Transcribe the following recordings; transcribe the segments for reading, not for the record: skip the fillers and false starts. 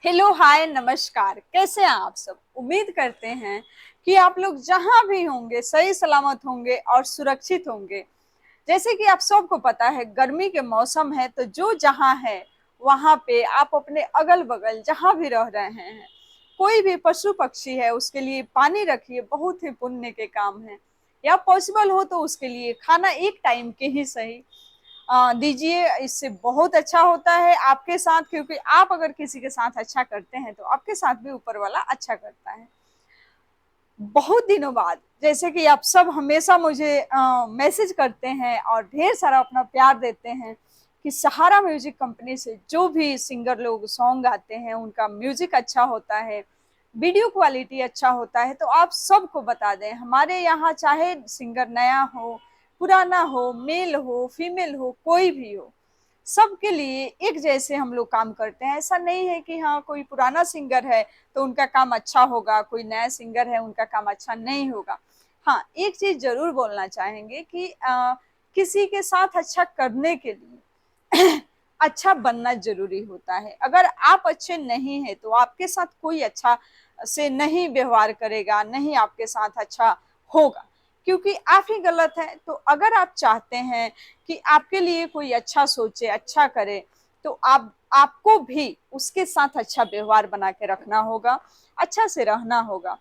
Hello hi नमस्कार। कैसे हैं आप सब? उम्मीद करते हैं कि आप लोग जहां भी होंगे सही सलामत होंगे और सुरक्षित होंगे। जैसे कि आप सबको पता है गर्मी के मौसम है, तो जो जहां है वहां पे आप अपने अगल बगल जहां भी रह रहे हैं, कोई भी पशु पक्षी है उसके लिए पानी रखिए, बहुत ही पुण्य के काम है। या पॉसिबल हो तो उसके लिए खाना एक टाइम के ही सही दीजिए, इससे बहुत अच्छा होता है आपके साथ, क्योंकि आप अगर किसी के साथ अच्छा करते हैं तो आपके साथ भी ऊपर वाला अच्छा करता है। बहुत दिनों बाद जैसे कि आप सब हमेशा मुझे मैसेज करते हैं और ढेर सारा अपना प्यार देते हैं कि सहारा म्यूजिक कंपनी से जो भी सिंगर लोग सॉन्ग गाते हैं उनका म्यूजिक अच्छा होता है, वीडियो क्वालिटी अच्छा होता है। तो आप सबको बता दें, हमारे यहाँ चाहे सिंगर नया हो, पुराना हो, मेल हो, फीमेल हो, कोई भी हो, सबके लिए एक जैसे हम लोग काम करते हैं। ऐसा नहीं है कि हाँ कोई पुराना सिंगर है तो उनका काम अच्छा होगा, कोई नया सिंगर है उनका काम अच्छा नहीं होगा। हाँ, एक चीज जरूर बोलना चाहेंगे कि किसी के साथ अच्छा करने के लिए अच्छा बनना जरूरी होता है। अगर आप अच्छे नहीं है तो आपके साथ कोई अच्छा से नहीं व्यवहार करेगा, नहीं आपके साथ अच्छा होगा, क्योंकि आप ही गलत हैं। तो अगर आप चाहते हैं कि आपके लिए कोई अच्छा सोचे, अच्छा करे, तो आपको भी उसके साथ अच्छा व्यवहार बना के रखना होगा, अच्छा से रहना होगा।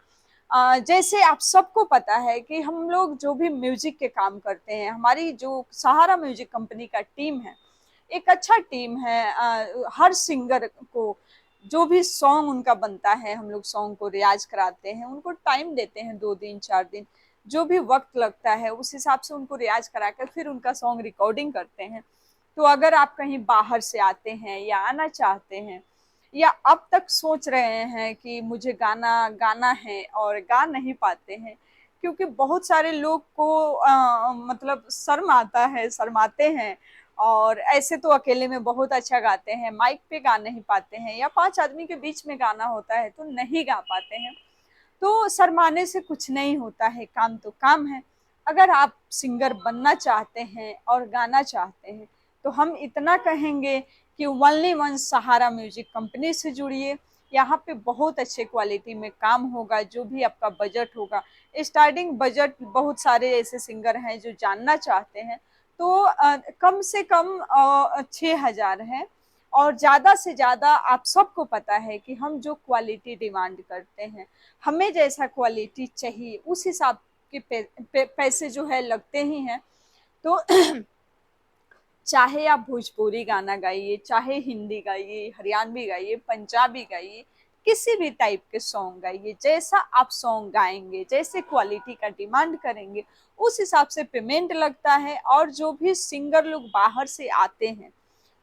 जैसे आप सबको पता है कि हम लोग जो भी म्यूजिक के काम करते हैं, हमारी जो सहारा म्यूजिक कंपनी का टीम है, एक अच्छा टीम है। हर सिंगर को जो भी सॉन्ग उनका बनता है, हम लोग सॉन्ग को रियाज कराते हैं, उनको टाइम देते हैं, 2 दिन 4 दिन जो भी वक्त लगता है उस हिसाब से उनको रियाज कराकर फिर उनका सॉन्ग रिकॉर्डिंग करते हैं। तो अगर आप कहीं बाहर से आते हैं या आना चाहते हैं, या अब तक सोच रहे हैं कि मुझे गाना गाना है और गा नहीं पाते हैं, क्योंकि बहुत सारे लोग को मतलब शर्म आता है, शर्माते हैं, और ऐसे तो अकेले में बहुत अच्छा गाते हैं, माइक पे गा नहीं पाते हैं, या 5 आदमी के बीच में गाना होता है तो नहीं गा पाते हैं। तो शर्माने से कुछ नहीं होता है, काम तो काम है। अगर आप सिंगर बनना चाहते हैं और गाना चाहते हैं तो हम इतना कहेंगे कि ओनली वन सहारा म्यूजिक कंपनी से जुड़िए। यहाँ पे बहुत अच्छे क्वालिटी में काम होगा, जो भी आपका बजट होगा। स्टार्टिंग बजट बहुत सारे ऐसे सिंगर हैं जो जानना चाहते हैं, तो कम से कम 6,000 है। और ज्यादा से ज्यादा आप सबको पता है कि हम जो क्वालिटी डिमांड करते हैं, हमें जैसा क्वालिटी चाहिए उस हिसाब के पैसे जो है लगते ही हैं। तो चाहे आप भोजपुरी गाना गाइए, चाहे हिंदी गाइए, हरियाणवी गाइए, पंजाबी गाइए, किसी भी टाइप के सॉन्ग गाइए, जैसा आप सॉन्ग गाएंगे, जैसे क्वालिटी का डिमांड करेंगे उस हिसाब से पेमेंट लगता है। और जो भी सिंगर लोग बाहर से आते हैं,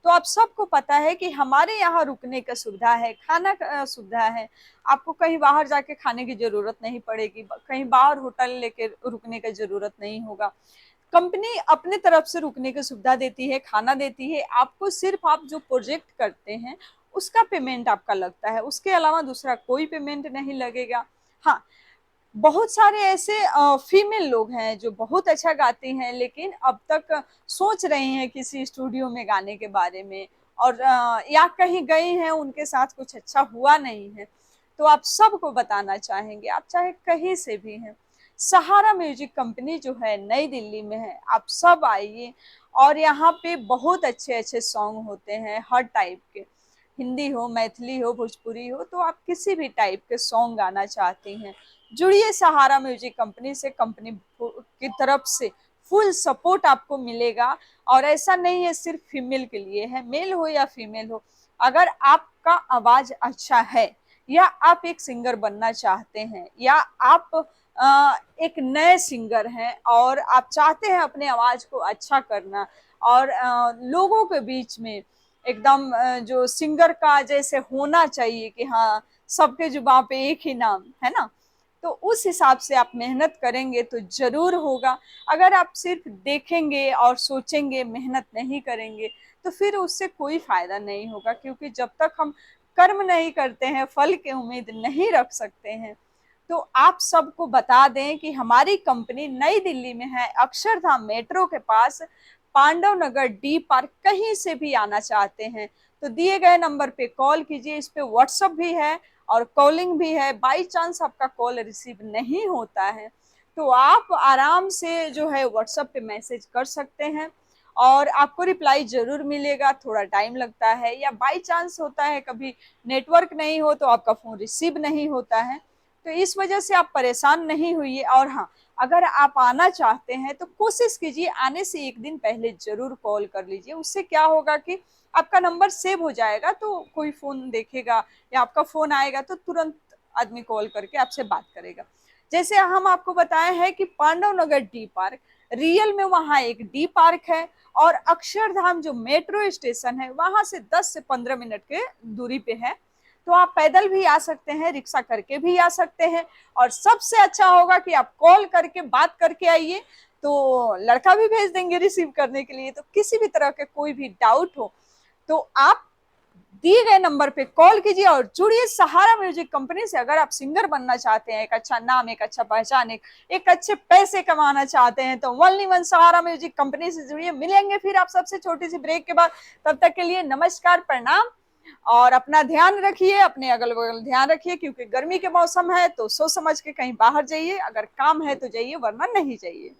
तो आप सबको पता है कि हमारे यहाँ रुकने का सुविधा है, खाना का सुविधा है। आपको कहीं बाहर जाके खाने की जरूरत नहीं पड़ेगी, कहीं बाहर होटल लेके रुकने का जरूरत नहीं होगा। कंपनी अपने तरफ से रुकने की सुविधा देती है, खाना देती है आपको, सिर्फ आप जो प्रोजेक्ट करते हैं उसका पेमेंट आपका लगता है, उसके अलावा दूसरा कोई पेमेंट नहीं लगेगा। हाँ, बहुत सारे ऐसे फीमेल लोग हैं जो बहुत अच्छा गाती हैं, लेकिन अब तक सोच रही हैं किसी स्टूडियो में गाने के बारे में, और या कहीं गई हैं उनके साथ कुछ अच्छा हुआ नहीं है। तो आप सबको बताना चाहेंगे, आप चाहे कहीं से भी हैं, सहारा म्यूजिक कंपनी जो है नई दिल्ली में है, आप सब आइए। और यहाँ पे बहुत अच्छे अच्छे सॉन्ग होते हैं हर टाइप के, हिंदी हो, मैथिली हो, भोजपुरी हो, तो आप किसी भी टाइप के सॉन्ग गाना चाहती हैं, जुड़िए सहारा म्यूजिक कंपनी से। कंपनी की तरफ से फुल सपोर्ट आपको मिलेगा। और ऐसा नहीं है सिर्फ फीमेल के लिए है, मेल हो या फीमेल हो, अगर आपका आवाज अच्छा है, या आप एक सिंगर बनना चाहते हैं, या आप एक नए सिंगर हैं और आप चाहते हैं अपने आवाज को अच्छा करना, और लोगों के बीच में एकदम जो सिंगर का जैसे होना चाहिए कि हाँ सबके जुबान पे एक ही नाम है ना, तो उस हिसाब से आप मेहनत करेंगे तो जरूर होगा। अगर आप सिर्फ देखेंगे और सोचेंगे, मेहनत नहीं करेंगे, तो फिर उससे कोई फायदा नहीं होगा, क्योंकि जब तक हम कर्म नहीं करते हैं फल की उम्मीद नहीं रख सकते हैं। तो आप सबको बता दें कि हमारी कंपनी नई दिल्ली में है, अक्षरधाम मेट्रो के पास, पांडव नगर डी पार्क, कहीं से भी आना चाहते हैं तो दिए गए नंबर पे कॉल कीजिए। इस पे व्हाट्सएप भी है और कॉलिंग भी है। बाई चांस आपका कॉल रिसीव नहीं होता है तो आप आराम से जो है व्हाट्सएप पे मैसेज कर सकते हैं और आपको रिप्लाई जरूर मिलेगा। थोड़ा टाइम लगता है या बाई चांस होता है कभी नेटवर्क नहीं हो तो आपका फोन रिसीव नहीं होता है, तो इस वजह से आप परेशान नहीं हुई। और हाँ, अगर आप आना चाहते हैं तो कोशिश कीजिए आने से एक दिन पहले जरूर कॉल कर लीजिए। उससे क्या होगा कि आपका नंबर सेव हो जाएगा, तो कोई फोन देखेगा या आपका फोन आएगा तो तुरंत आदमी कॉल करके आपसे बात करेगा। जैसे हम आपको बताए हैं कि पांडव नगर डी पार्क, रियल में वहाँ एक डी पार्क है और अक्षरधाम जो मेट्रो स्टेशन है वहां से 10 से 15 मिनट के दूरी पे है। तो आप पैदल भी आ सकते हैं, रिक्शा करके भी आ सकते हैं और सबसे अच्छा होगा कि आप कॉल करके बात करके आइए, तो लड़का भी भेज देंगे रिसीव करने के लिए। तो किसी भी तरह के कोई भी डाउट हो तो आप दिए गए नंबर पे कॉल कीजिए और जुड़िए सहारा म्यूजिक कंपनी से। अगर आप सिंगर बनना चाहते हैं, एक अच्छा नाम, एक अच्छा पहचान, एक अच्छे पैसे कमाना चाहते हैं तो ओनली वन सहारा म्यूजिक कंपनी से जुड़िए। मिलेंगे फिर आप सबसे छोटी सी ब्रेक के बाद। तब तक के लिए नमस्कार, प्रणाम और अपना ध्यान रखिए, अपने अगल बगल ध्यान रखिए, क्योंकि गर्मी के मौसम है तो सोच समझ के कहीं बाहर जाइए। अगर काम है तो जाइए वरना नहीं जाइए।